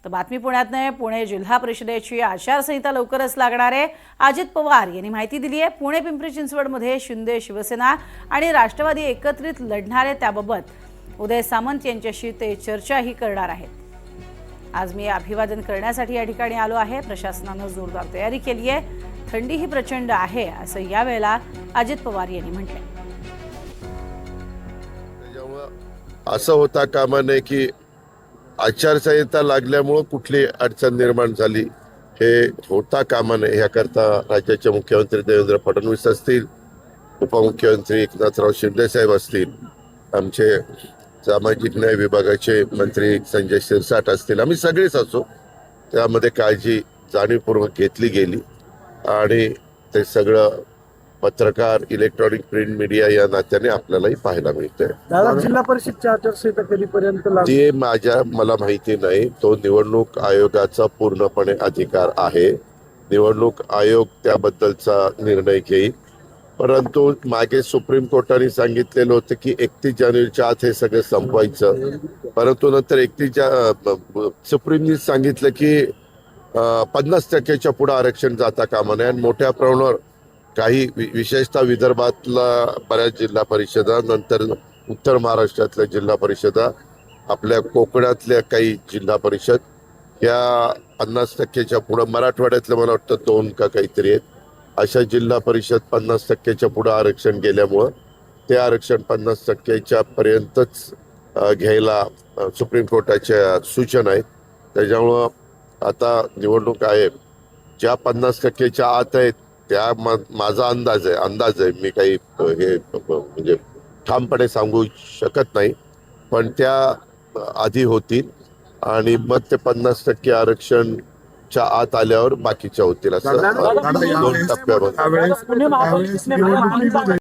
तर बातमी पुण्यात नाही, पुणे जिल्हा परिषदेची आचारसंहिता लवकरच लागणार आहे। अजित पवार यांनी माहिती दिली आहे। पुणे पिंपरी चिंचवडमध्ये शिंदे शिवसेना आणि राष्ट्रवादी एकत्रित लढणार आहे, त्याबाबत उदय सामंत यांच्याशी ते चर्चाही करणार आहेत। आज मी अभिवादन करण्यासाठी या ठिकाणी आलो आहे। प्रशासनाने जोरदार तयारी केली आहे, थंडीही प्रचंड आहे असं यावेळेला अजित पवार यांनी म्हटले। असं होता कामा नये की आचारसंहिता लागल्यामुळे कुठली अडचण निर्माण झाली, हे होता कामा नये। याकरता राज्याचे मुख्यमंत्री देवेंद्र फडणवीस असतील, उपमुख्यमंत्री एकनाथराव शिंदे साहेब असतील, आमचे सामाजिक न्याय विभागाचे मंत्री संजय शिरसाट असतील, आम्ही सगळेच असो, त्यामध्ये काळजी जाणीवपूर्वक घेतली गेली आणि ते सगळं पत्रकार, इलेक्ट्रॉनिक प्रिंट मीडिया या नात्याने आपल्यालाही पाहायला मिळते। जिल्हा परिषदच्या आचारसंहिता कधीपर्यंत ते मला माहिती नाही, तो निवडणूक आयोगाचा पूर्णपणे अधिकार आहे। निवडणूक आयोग त्याबद्दलचा निर्णय घेईल, परंतु मागे सुप्रीम कोर्टाने सांगितलेलं होतं की 31 जानेवारीच्या आत हे सगळं संपवायचं, परंतु नंतर सुप्रीमने सांगितलं की 50% पुढे आरक्षण जाता कामा नये आणि मोठ्या प्रमाणावर काही विशेषतः विदर्भातला बऱ्याच जिल्हा परिषदा, नंतर उत्तर महाराष्ट्रातल्या जिल्हा परिषदा, आपल्या कोकणातल्या काही जिल्हा परिषद या 50%च्या पुढे, मराठवाड्यातलं मला वाटतं 2 का काहीतरी आहेत, अशा जिल्हा परिषद 50%च्या पुढे आरक्षण गेल्यामुळं ते आरक्षण 50%च्या पर्यंतच घ्यायला सुप्रीम कोर्टाच्या सूचना आहेत। त्याच्यामुळं आता निवडणूक आयोग ज्या 50%च्या आत आहेत त्या माझा अंदाज आहे, मी काही हे म्हणजे ठामपणे सांगू शकत नाही, पण त्या आधी होतील आणि मग ते 50% आरक्षणच्या आत आल्यावर बाकीच्या होतील, असं 2 टप्प्यामध्ये।